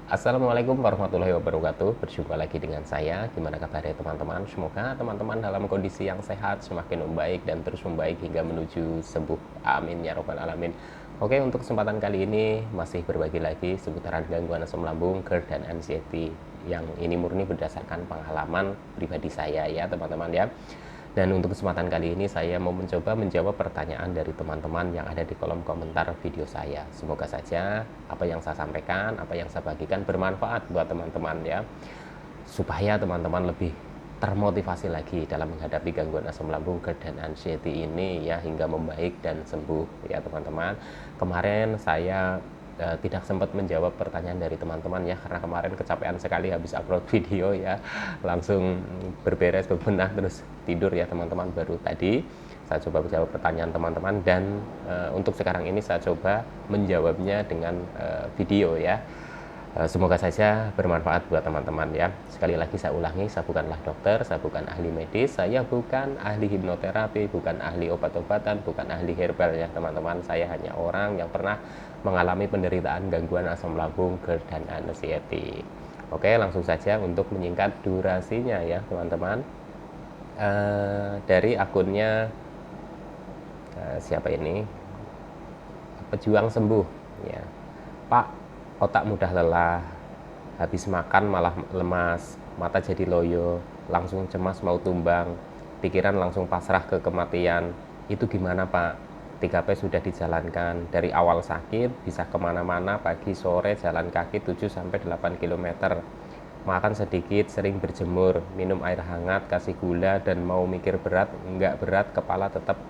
Assalamualaikum warahmatullahi wabarakatuh. Berjumpa lagi dengan saya. Gimana kabarnya teman-teman? Semoga teman-teman dalam kondisi yang sehat, semakin membaik dan terus membaik hingga menuju sembuh. Amin ya robbal alamin. Oke, untuk kesempatan kali ini masih berbagi lagi seputaran gangguan asam lambung, GERD dan anxiety. Yang ini murni berdasarkan pengalaman pribadi saya ya teman-teman ya. Dan untuk kesempatan kali ini saya mau mencoba menjawab pertanyaan dari teman-teman yang ada di kolom komentar video saya. Semoga saja apa yang saya sampaikan, apa yang saya bagikan bermanfaat buat teman-teman ya. Supaya teman-teman lebih termotivasi lagi dalam menghadapi gangguan asam lambung, GERD dan anxiety ini ya hingga membaik dan sembuh ya teman-teman. Kemarin saya tidak sempat menjawab pertanyaan dari teman-teman ya karena kemarin kecapean sekali habis upload video ya, langsung berberes bebenah terus tidur ya teman-teman. Baru tadi saya coba menjawab pertanyaan teman-teman dan untuk sekarang ini saya coba menjawabnya dengan video ya. Semoga saja bermanfaat buat teman-teman ya. Sekali lagi saya ulangi, saya bukanlah dokter, saya bukan ahli medis, saya bukan ahli hipnoterapi, bukan ahli obat-obatan, bukan ahli herbal ya teman-teman. Saya hanya orang yang pernah mengalami penderitaan gangguan asam lambung, GERD dan anxiety. Oke, langsung saja untuk menyingkat durasinya ya teman-teman. Dari akunnya siapa ini? Pejuang sembuh ya. Pak, otak mudah lelah, habis makan malah lemas, mata jadi loyo, langsung cemas mau tumbang, pikiran langsung pasrah ke kematian. Itu gimana Pak? 3P sudah dijalankan, dari awal sakit bisa kemana-mana, pagi sore jalan kaki 7-8 km, makan sedikit, sering berjemur, minum air hangat, kasih gula, dan mau mikir berat, enggak berat, kepala tetap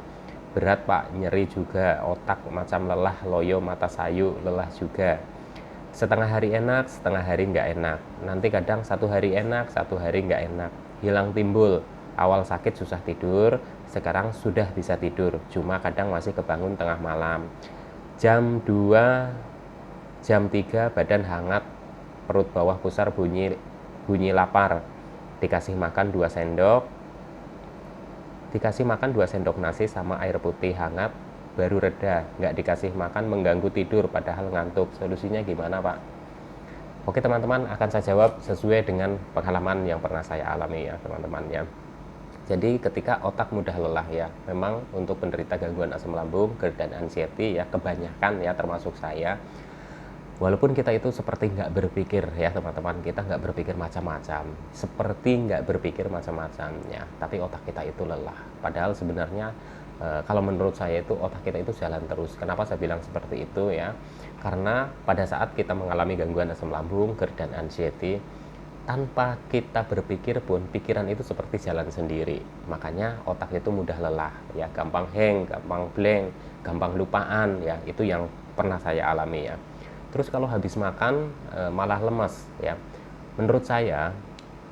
berat Pak, nyeri juga, otak macam lelah, loyo, mata sayu, lelah juga. Setengah hari enak, setengah hari nggak enak. Nanti kadang satu hari enak, satu hari nggak enak. Hilang timbul. Awal sakit susah tidur, sekarang sudah bisa tidur. Cuma kadang masih kebangun tengah malam. Jam 2, jam 3 badan hangat, perut bawah pusar bunyi lapar. Dikasih makan 2 sendok. Dikasih makan 2 sendok nasi sama air putih hangat, baru reda. Nggak dikasih makan mengganggu tidur padahal ngantuk. Solusinya gimana Pak? Oke teman-teman, akan saya jawab sesuai dengan pengalaman yang pernah saya alami ya teman-teman ya. Jadi ketika otak mudah lelah ya, memang untuk penderita gangguan asam lambung, GERD dan anxiety ya, kebanyakan ya termasuk saya, walaupun kita itu seperti nggak berpikir ya teman-teman, kita nggak berpikir macam-macam, seperti nggak berpikir macam-macam ya, tapi otak kita itu lelah. Padahal sebenarnya kalau menurut saya itu otak kita itu jalan terus. Kenapa saya bilang seperti itu ya? Karena pada saat kita mengalami gangguan asam lambung, GERD dan anxiety, tanpa kita berpikir pun pikiran itu seperti jalan sendiri. Makanya otak itu mudah lelah ya, gampang hang, gampang blank, gampang lupaan ya. Itu yang pernah saya alami ya. Terus kalau habis makan malah lemas ya. Menurut saya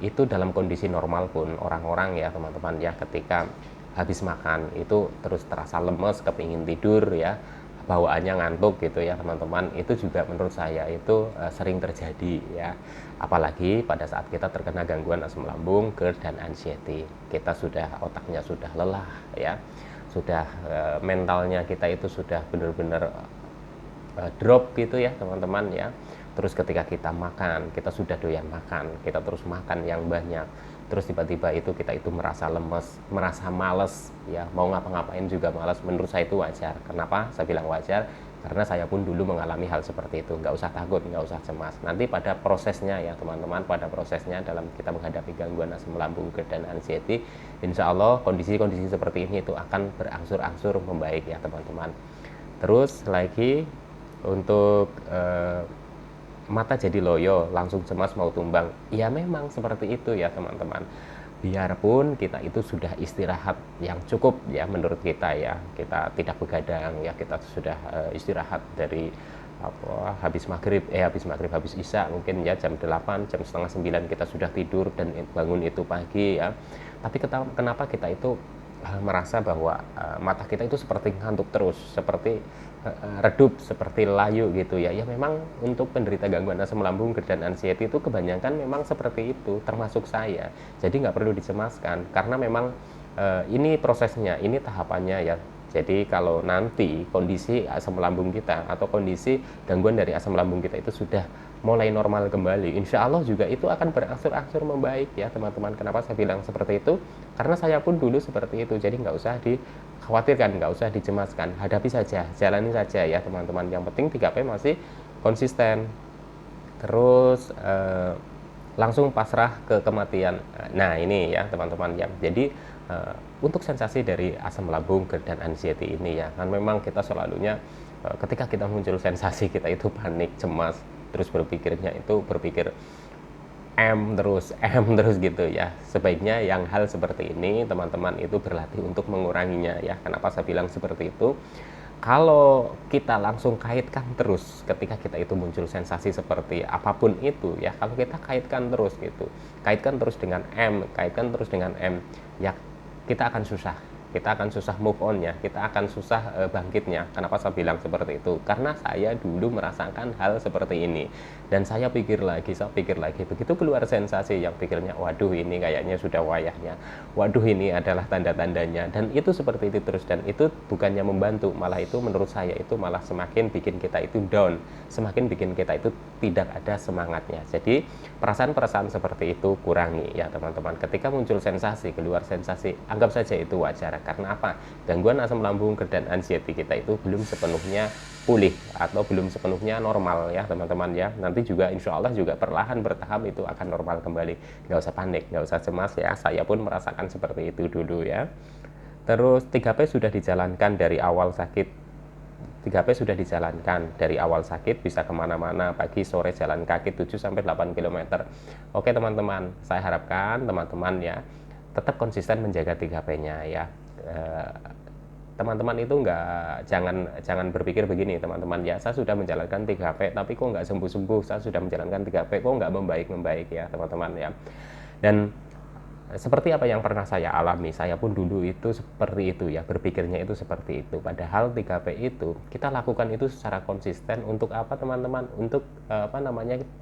itu dalam kondisi normal pun orang-orang ya teman-teman ya, ketika habis makan itu terus terasa lemes, kepingin tidur ya, bawaannya ngantuk gitu ya teman-teman, itu juga menurut saya itu sering terjadi ya. Apalagi pada saat kita terkena gangguan asam lambung, GERD dan anxiety, kita sudah otaknya sudah lelah ya, sudah mentalnya kita itu sudah benar-benar drop gitu ya teman-teman ya. Terus ketika kita makan, kita sudah doyan makan, kita terus makan yang banyak, terus tiba-tiba itu kita itu merasa lemes, merasa males ya, mau ngapa-ngapain juga males. Menurut saya itu wajar. Kenapa saya bilang wajar? Karena saya pun dulu mengalami hal seperti itu. Nggak usah takut, nggak usah cemas. Nanti pada prosesnya ya teman-teman, pada prosesnya dalam kita menghadapi gangguan asam lambung, GERD dan anxiety, insya Allah kondisi-kondisi seperti ini itu akan berangsur-angsur membaik ya teman-teman. Terus lagi untuk mata jadi loyo, langsung cemas mau tumbang. Ya memang seperti itu ya teman-teman. Biarpun kita itu sudah istirahat yang cukup ya menurut kita ya, kita tidak begadang ya, kita sudah istirahat dari habis isya mungkin ya jam 8, jam setengah 9 kita sudah tidur dan bangun itu pagi ya. Tapi kenapa kita itu merasa bahwa mata kita itu seperti ngantuk terus, seperti redup, seperti layu gitu ya. Ya memang untuk penderita gangguan asam lambung, GERD dan anxiety itu kebanyakan memang seperti itu, termasuk saya. Jadi nggak perlu dicemaskan karena memang ini prosesnya, ini tahapannya ya. Jadi kalau nanti kondisi asam lambung kita atau kondisi gangguan dari asam lambung kita itu sudah mulai normal kembali, insya Allah juga itu akan berangsur-angsur membaik ya teman-teman. Kenapa saya bilang seperti itu? Karena saya pun dulu seperti itu, jadi nggak usah dikhawatirkan, nggak usah dicemaskan, hadapi saja, jalani saja ya teman-teman. Yang penting 3P masih konsisten, terus langsung pasrah ke kematian. Nah ini ya teman-teman ya, jadi untuk sensasi dari asam lambung, GERD dan anxiety ini ya, kan memang kita selalunya ketika kita muncul sensasi kita itu panik, cemas, terus berpikirnya itu berpikir M terus gitu ya. Sebaiknya yang hal seperti ini teman-teman itu berlatih untuk menguranginya ya. Kenapa saya bilang seperti itu? Kalau kita langsung kaitkan terus ketika kita itu muncul sensasi seperti apapun itu ya, kalau kita kaitkan terus gitu, kaitkan terus dengan kaitkan terus dengan ya kita akan susah move on-nya, kita akan susah bangkitnya. Kenapa saya bilang seperti itu? Karena saya dulu merasakan hal seperti ini, dan saya pikir lagi, begitu keluar sensasi yang pikirnya, waduh ini kayaknya sudah wayahnya, waduh ini adalah tanda-tandanya, dan itu seperti itu terus, dan itu bukannya membantu, malah itu menurut saya itu malah semakin bikin kita itu down, semakin bikin kita itu tidak ada semangatnya. Jadi perasaan-perasaan seperti itu kurangi ya teman-teman. Ketika muncul sensasi, keluar sensasi, anggap saja itu wajar. Karena apa? Gangguan asam lambung, GERD dan anxiety kita itu belum sepenuhnya pulih atau belum sepenuhnya normal ya teman-teman ya. Nanti juga insya Allah juga perlahan bertahap itu akan normal kembali. Nggak usah panik, nggak usah cemas ya. Saya pun merasakan seperti itu dulu ya. Terus 3P sudah dijalankan dari awal sakit. 3P sudah dijalankan dari awal sakit, bisa kemana-mana, pagi sore jalan kaki 7-8 km. Oke teman-teman, saya harapkan teman-teman ya tetap konsisten menjaga 3P-nya ya. Teman-teman itu jangan berpikir begini teman-teman ya, saya sudah menjalankan 3P tapi kok nggak sembuh-sembuh, saya sudah menjalankan 3P kok nggak membaik-membaik ya teman-teman ya. Dan seperti apa yang pernah saya alami, saya pun dulu itu seperti itu ya, berpikirnya itu seperti itu. Padahal 3P itu kita lakukan itu secara konsisten untuk apa teman-teman? Untuk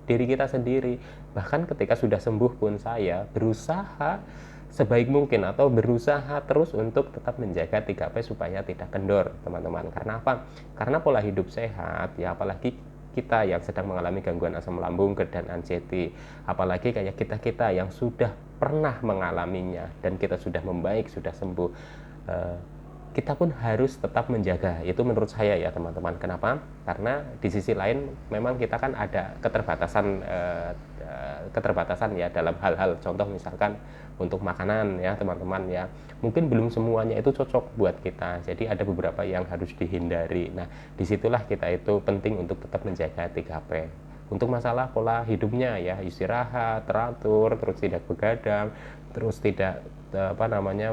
diri kita sendiri. Bahkan ketika sudah sembuh pun saya berusaha sebaik mungkin atau berusaha terus untuk tetap menjaga 3P supaya tidak kendor teman-teman. Karena apa? Karena pola hidup sehat ya, apalagi kita yang sedang mengalami gangguan asam lambung, GERD dan anxiety, apalagi kayak kita yang sudah pernah mengalaminya dan kita sudah membaik, sudah sembuh, kita pun harus tetap menjaga. Itu menurut saya ya teman-teman. Kenapa? Karena di sisi lain memang kita kan ada keterbatasan ya dalam hal-hal, contoh misalkan untuk makanan ya teman-teman ya, mungkin belum semuanya itu cocok buat kita, jadi ada beberapa yang harus dihindari. Nah disitulah kita itu penting untuk tetap menjaga 3P. Untuk masalah pola hidupnya ya, istirahat teratur, terus tidak begadang, terus tidak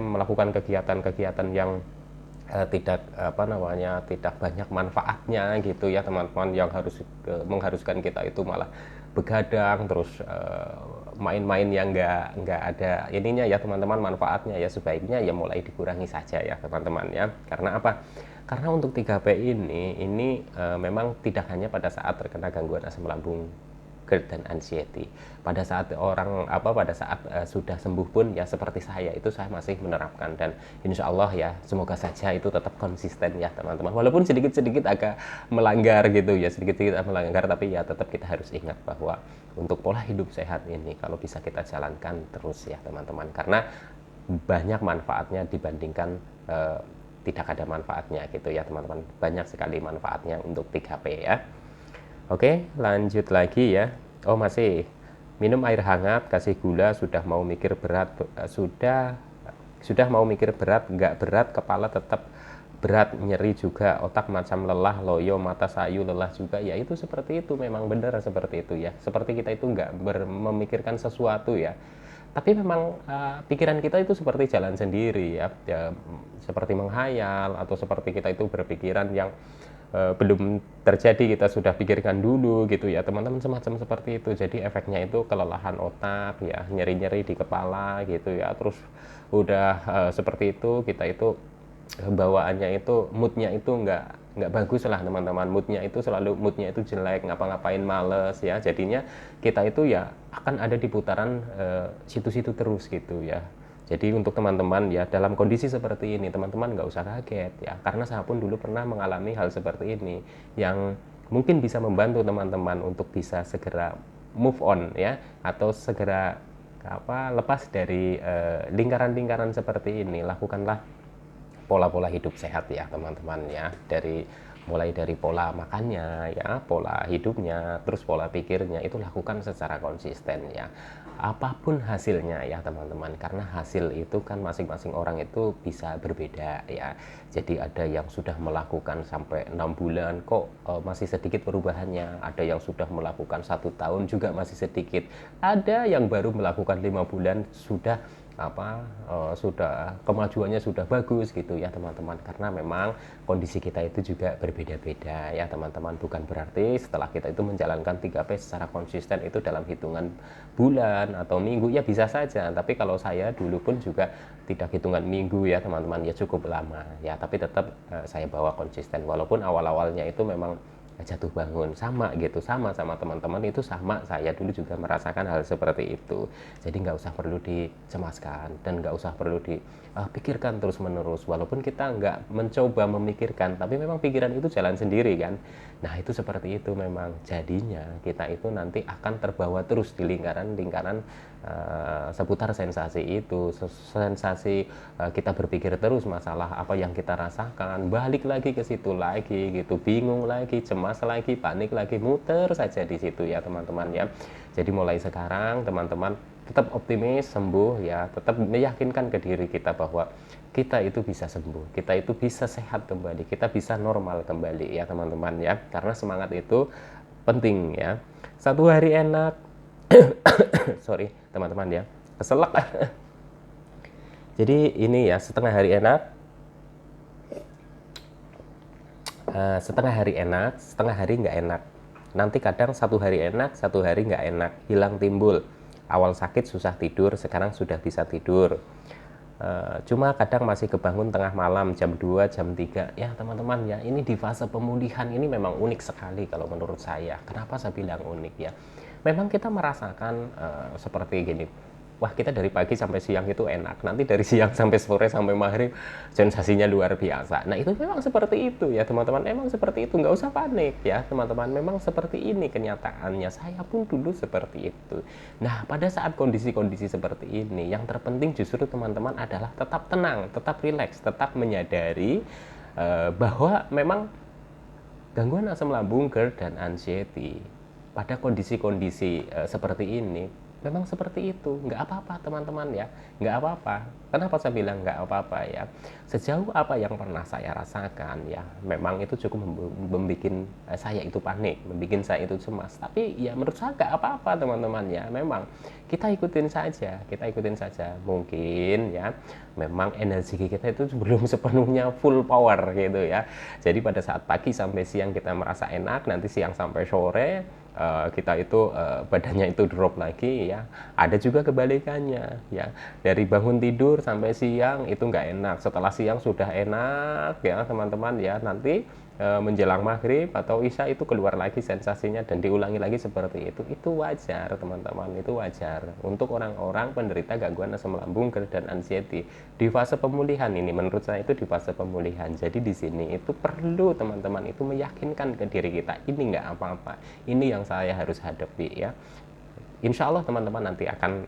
melakukan kegiatan-kegiatan yang tidak banyak manfaatnya gitu ya teman-teman, yang mengharuskan kita itu malah begadang terus main-main yang nggak ada ininya ya teman-teman, manfaatnya ya, sebaiknya ya mulai dikurangi saja ya teman-teman ya. Karena apa? Karena untuk 3P ini memang tidak hanya pada saat terkena gangguan asam lambung, GERD dan anxiety. Pada saat sudah sembuh pun ya seperti saya itu, saya masih menerapkan, dan insya Allah ya semoga saja itu tetap konsisten ya teman-teman. Walaupun sedikit-sedikit agak melanggar gitu ya, sedikit-sedikit melanggar, tapi ya tetap kita harus ingat bahwa untuk pola hidup sehat ini kalau bisa kita jalankan terus ya teman-teman, karena banyak manfaatnya dibandingkan tidak ada manfaatnya gitu ya teman-teman. Banyak sekali manfaatnya untuk 3P ya. Oke, lanjut lagi ya. Oh masih, minum air hangat, kasih gula, sudah mau mikir berat, sudah mau mikir berat, nggak berat, kepala tetap berat, nyeri juga, otak macam lelah, loyo, mata sayu, lelah juga. Ya itu seperti itu, memang benar seperti itu ya. Seperti kita itu nggak memikirkan sesuatu ya. Tapi memang pikiran kita itu seperti jalan sendiri ya, seperti menghayal, atau seperti kita itu berpikiran yang belum terjadi kita sudah pikirkan dulu gitu ya teman-teman, semacam seperti itu. Jadi efeknya itu kelelahan otak ya, nyeri-nyeri di kepala gitu ya, terus udah seperti itu kita itu bawaannya itu, moodnya itu nggak bagus lah teman-teman, moodnya itu jelek, ngapa-ngapain males ya, jadinya kita itu ya akan ada di putaran situ-situ terus gitu ya. Jadi untuk teman-teman ya dalam kondisi seperti ini teman-teman nggak usah kaget ya, karena saya pun dulu pernah mengalami hal seperti ini, yang mungkin bisa membantu teman-teman untuk bisa segera move on ya, atau segera lepas dari lingkaran-lingkaran seperti ini. Lakukanlah pola-pola hidup sehat ya teman-teman ya, mulai dari pola makannya ya, pola hidupnya, terus pola pikirnya, itu lakukan secara konsisten ya, apapun hasilnya ya teman-teman, karena hasil itu kan masing-masing orang itu bisa berbeda ya. Jadi ada yang sudah melakukan sampai 6 bulan kok masih sedikit perubahannya, ada yang sudah melakukan 1 tahun juga masih sedikit, ada yang baru melakukan 5 bulan sudah sudah kemajuannya sudah bagus gitu ya teman-teman. Karena memang kondisi kita itu juga berbeda-beda ya teman-teman, bukan berarti setelah kita itu menjalankan 3P secara konsisten itu dalam hitungan bulan atau minggu, ya bisa saja. Tapi kalau saya dulu pun juga tidak hitungan minggu ya teman-teman, ya cukup lama ya, tapi tetap saya bawa konsisten, walaupun awal-awalnya itu memang jatuh bangun, sama teman-teman itu, sama saya dulu juga merasakan hal seperti itu. Jadi nggak usah perlu dicemaskan dan nggak usah perlu dipikirkan terus menerus, walaupun kita nggak mencoba memikirkan, tapi memang pikiran itu jalan sendiri kan. Nah itu seperti itu memang, jadinya kita itu nanti akan terbawa terus di lingkaran-lingkaran seputar sensasi itu, sensasi kita berpikir terus masalah apa yang kita rasakan, balik lagi ke situ lagi gitu, bingung lagi, cemas lagi, panik lagi, muter saja di situ ya teman-teman ya. Jadi mulai sekarang teman-teman tetap optimis, sembuh ya, tetap meyakinkan ke diri kita bahwa kita itu bisa sembuh, kita itu bisa sehat kembali, kita bisa normal kembali ya teman-teman ya. Karena semangat itu penting ya. Satu hari enak sorry teman-teman ya, keselak jadi ini ya, setengah hari enak, setengah hari enak, setengah hari nggak enak. Nanti kadang 1 hari enak, 1 hari nggak enak, hilang timbul. Awal sakit susah tidur, sekarang sudah bisa tidur. Cuma kadang masih kebangun tengah malam, jam 2, jam 3 ya teman-teman ya. Ini di fase pemulihan ini memang unik sekali kalau menurut saya. Kenapa saya bilang unik ya? Memang kita merasakan seperti gini, wah kita dari pagi sampai siang itu enak, nanti dari siang sampai sore sampai maghrib sensasinya luar biasa. Nah itu memang seperti itu ya teman-teman, memang seperti itu, nggak usah panik ya teman-teman, memang seperti ini kenyataannya. Saya pun dulu seperti itu. Nah pada saat kondisi-kondisi seperti ini, yang terpenting justru teman-teman adalah tetap tenang, tetap rileks, tetap menyadari bahwa memang gangguan asam lambung, GERD, dan anxiety pada kondisi-kondisi seperti ini memang seperti itu, nggak apa-apa teman-teman ya, nggak apa-apa. Kenapa saya bilang nggak apa-apa ya? Sejauh apa yang pernah saya rasakan ya, memang itu cukup membuat saya itu panik, membuat saya itu cemas. Tapi ya menurut saya nggak apa-apa teman-teman ya, memang kita ikutin saja. Mungkin ya, memang energi kita itu belum sepenuhnya full power gitu ya. Jadi pada saat pagi sampai siang kita merasa enak, nanti siang sampai sore kita itu badannya itu drop lagi ya. Ada juga kebalikannya ya, dari bangun tidur sampai siang itu nggak enak, setelah siang sudah enak ya teman-teman ya, nanti menjelang maghrib atau isya itu keluar lagi sensasinya dan diulangi lagi seperti itu wajar teman-teman, itu wajar untuk orang-orang penderita gangguan asam lambung, GERD, dan anxiety di fase pemulihan ini. Menurut saya itu di fase pemulihan. Jadi di sini itu perlu teman-teman itu meyakinkan ke diri kita, ini nggak apa-apa, ini yang saya harus hadapi ya. Insya Allah teman-teman nanti akan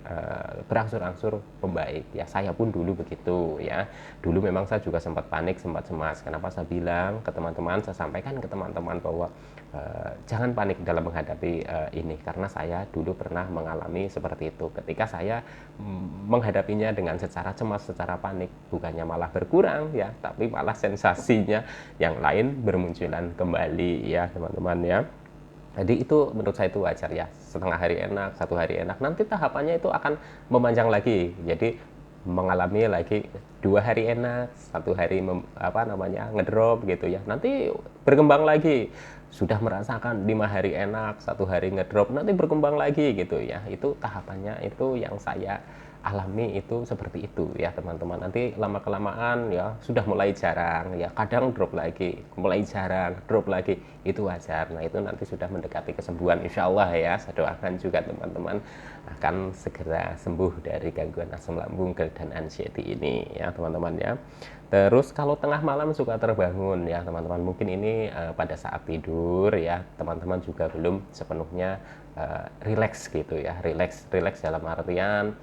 berangsur-angsur membaik ya. Saya pun dulu begitu ya, dulu memang saya juga sempat panik, sempat cemas. Kenapa saya bilang ke teman-teman, saya sampaikan ke teman-teman bahwa jangan panik dalam menghadapi ini, karena saya dulu pernah mengalami seperti itu. Ketika saya menghadapinya dengan secara cemas, secara panik, bukannya malah berkurang ya, tapi malah sensasinya yang lain bermunculan kembali ya teman-teman ya. Jadi itu menurut saya itu wajar ya, setengah hari enak, 1 hari enak, nanti tahapannya itu akan memanjang lagi. Jadi mengalami lagi 2 hari enak, 1 hari ngedrop gitu ya, nanti berkembang lagi. Sudah merasakan 5 hari enak, 1 hari ngedrop, nanti berkembang lagi gitu ya. Itu tahapannya itu yang saya alami itu seperti itu ya teman-teman. Nanti lama-kelamaan ya sudah mulai jarang ya, kadang drop lagi, mulai jarang, drop lagi, itu wajar. Nah itu nanti sudah mendekati kesembuhan insya Allah ya. Saya doakan juga teman-teman akan segera sembuh dari gangguan asam lambung, GERD, dan anxiety ini ya teman-teman ya. Terus kalau tengah malam suka terbangun ya teman-teman, mungkin ini pada saat tidur ya, teman-teman juga belum sepenuhnya rileks gitu ya. Rileks dalam artian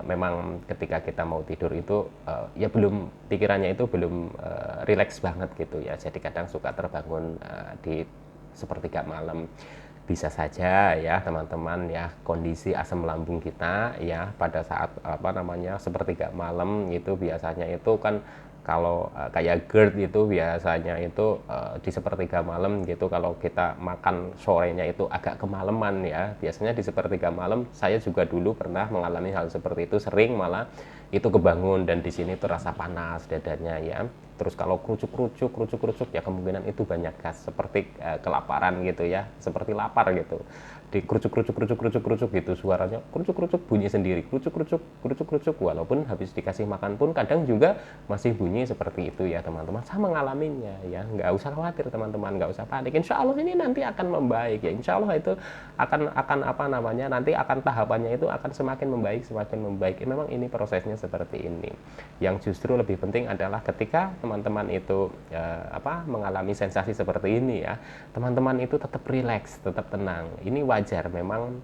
memang ketika kita mau tidur itu ya belum, pikirannya itu belum rileks banget gitu ya. Jadi kadang suka terbangun di sepertiga malam. Bisa saja ya teman-teman ya, kondisi asam lambung kita ya pada saat apa namanya sepertiga malam itu biasanya itu kan, kalau kayak GERD itu biasanya itu di sepertiga malam gitu, kalau kita makan sorenya itu agak kemalaman ya, biasanya di sepertiga malam. Saya juga dulu pernah mengalami hal seperti itu, sering malah itu kebangun dan di sini tuh rasa panas dadanya ya. Terus kalau kerucuk ya kemungkinan itu banyak gas, seperti kelaparan gitu ya, seperti lapar gitu. Di kerucuk gitu, suaranya kerucuk bunyi sendiri, kerucuk walaupun habis dikasih makan pun kadang juga masih bunyi seperti itu ya teman-teman. Saya mengalaminya ya, nggak usah khawatir teman-teman, nggak usah panik. Insya Allah ini nanti akan membaik ya, insya Allah itu akan apa namanya, nanti akan tahapannya itu akan semakin membaik. Memang ini prosesnya seperti ini. Yang justru lebih penting adalah ketika teman-teman itu mengalami sensasi seperti ini ya, teman-teman itu tetap rileks, tetap tenang. Ini wajar, memang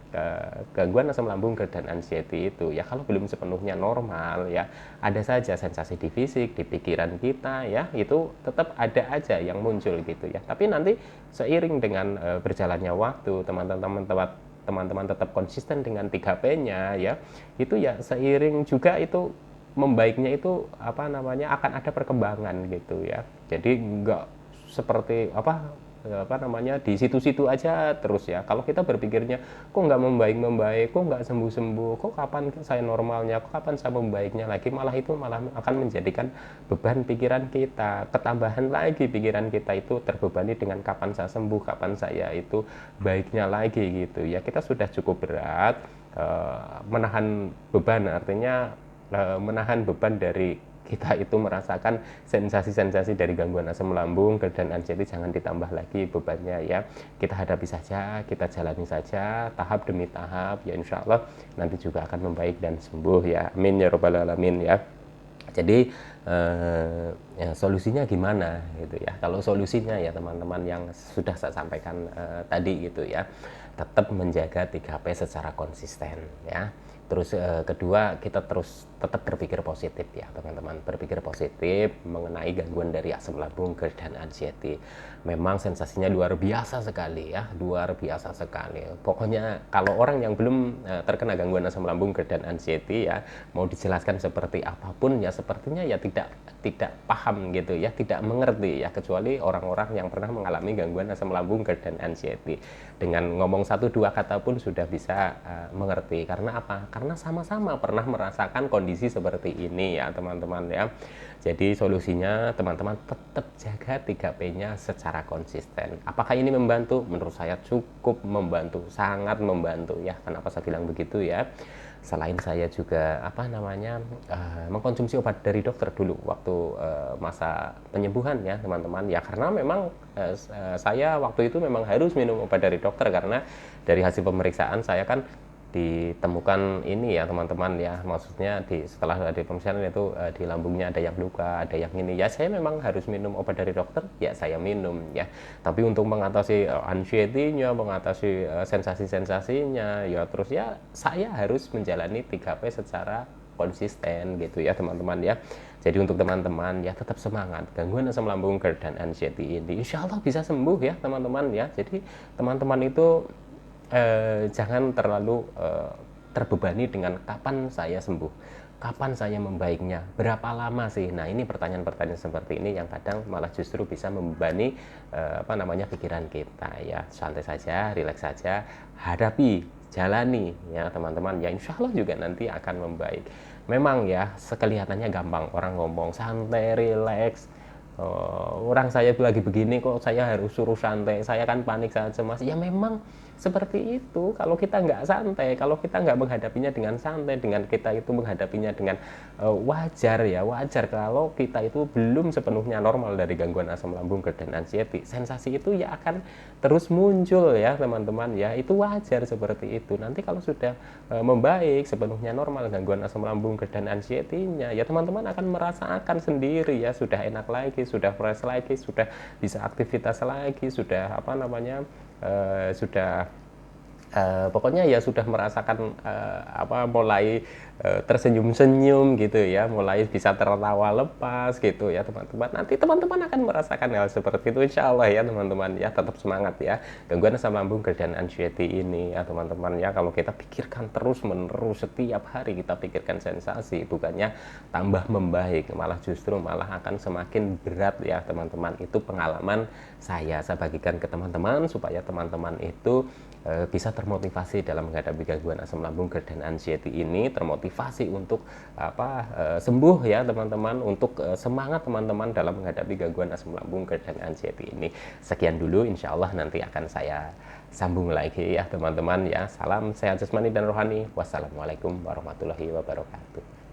gangguan asam lambung, GERD dan anxiety itu ya kalau belum sepenuhnya normal ya, ada saja sensasi di fisik, di pikiran kita ya, itu tetap ada aja yang muncul gitu ya. Tapi nanti seiring dengan berjalannya waktu, teman-teman tetap konsisten dengan 3P-nya ya, itu ya seiring juga itu membaiknya itu apa namanya akan ada perkembangan gitu ya. Jadi enggak seperti apa namanya di situ-situ aja terus ya. Kalau kita berpikirnya kok nggak membaik, kok nggak sembuh-sembuh, kok kapan saya normalnya, kok kapan saya membaiknya lagi, malah itu malah akan menjadikan beban pikiran kita, ketambahan lagi pikiran kita itu terbebani dengan kapan saya sembuh, kapan saya itu baiknya lagi gitu ya. Kita sudah cukup berat menahan beban, artinya menahan beban dari kita itu merasakan sensasi-sensasi dari gangguan asam lambung, GERD dan anxiety, jangan ditambah lagi bebannya ya. Kita hadapi saja, kita jalani saja tahap demi tahap ya, insya Allah nanti juga akan membaik dan sembuh ya, amin ya robbal alamin ya. Jadi ya, solusinya gimana gitu ya. Kalau solusinya ya teman-teman yang sudah saya sampaikan tadi gitu ya, tetap menjaga 3P secara konsisten ya. Terus kedua, kita terus tetap berpikir positif ya teman-teman, berpikir positif mengenai gangguan dari asam lambung, GERD dan anxiety. Memang sensasinya luar biasa sekali ya, luar biasa sekali. Pokoknya kalau orang yang belum terkena gangguan asam lambung, GERD dan anxiety ya, mau dijelaskan seperti apapun ya sepertinya ya tidak paham gitu ya, tidak mengerti ya, kecuali orang-orang yang pernah mengalami gangguan asam lambung, GERD dan anxiety. Dengan ngomong 1-2 kata pun sudah bisa mengerti. Karena apa? Karena sama-sama pernah merasakan kondisi seperti ini ya teman-teman ya. Jadi solusinya teman-teman tetap jaga 3P-nya secara konsisten. Apakah ini membantu? Menurut saya cukup membantu, sangat membantu ya. Kenapa saya bilang begitu ya? Selain saya juga mengkonsumsi obat dari dokter dulu waktu masa penyembuhan ya teman-teman ya, karena memang saya waktu itu memang harus minum obat dari dokter, karena dari hasil pemeriksaan saya kan ditemukan ini ya teman-teman ya, maksudnya setelah ada pemeriksaan itu di lambungnya ada yang luka, ada yang ini ya, saya memang harus minum obat dari dokter ya, saya minum ya. Tapi untuk mengatasi anxiety-nya, mengatasi sensasi-sensasinya ya, terus ya saya harus menjalani 3P secara konsisten gitu ya teman-teman ya. Jadi untuk teman-teman ya tetap semangat, gangguan asam lambung, GERD dan anxiety ini insya Allah bisa sembuh ya teman-teman ya. Jadi teman-teman itu jangan terlalu terbebani dengan kapan saya sembuh, kapan saya membaiknya, berapa lama sih. Nah ini pertanyaan-pertanyaan seperti ini yang kadang malah justru bisa membebani pikiran kita ya. Santai saja, rileks saja, hadapi, jalani ya teman-teman ya, insya Allah juga nanti akan membaik. Memang ya kelihatannya gampang, orang ngomong santai, rileks, orang saya lagi begini kok saya harus suruh santai, saya kan panik, saya cemas ya. Memang Seperti itu, kalau kita nggak santai, kalau kita nggak menghadapinya dengan santai, dengan kita itu menghadapinya dengan wajar ya, wajar kalau kita itu belum sepenuhnya normal dari gangguan asam lambung, GERD dan anxiety, sensasi itu ya akan terus muncul ya teman-teman ya, itu wajar seperti itu. Nanti kalau sudah membaik, sepenuhnya normal gangguan asam lambung, GERD dan anxiety-nya, ya teman-teman akan merasakan sendiri ya, sudah enak lagi, sudah fresh lagi, sudah bisa aktivitas lagi, sudah apa namanya, sudah pokoknya ya sudah merasakan mulai tersenyum-senyum gitu ya, mulai bisa tertawa lepas gitu ya teman-teman. Nanti teman-teman akan merasakan hal seperti itu insya Allah ya teman-teman ya. Tetap semangat ya, gangguan asam lambung, GERD dan anxiety ini ya teman-teman ya, kalau kita pikirkan terus menerus setiap hari, kita pikirkan sensasi, bukannya tambah membaik, malah justru malah akan semakin berat ya teman-teman. Itu pengalaman saya bagikan ke teman-teman supaya teman-teman itu bisa termotivasi dalam menghadapi gangguan asam lambung, GERD dan anxiety ini, termotivasi untuk sembuh ya teman-teman, untuk semangat teman-teman dalam menghadapi gangguan asam lambung, GERD dan anxiety ini. Sekian dulu, insya Allah nanti akan saya sambung lagi ya teman-teman ya. Salam sehat jasmani dan rohani. Wassalamualaikum warahmatullahi wabarakatuh.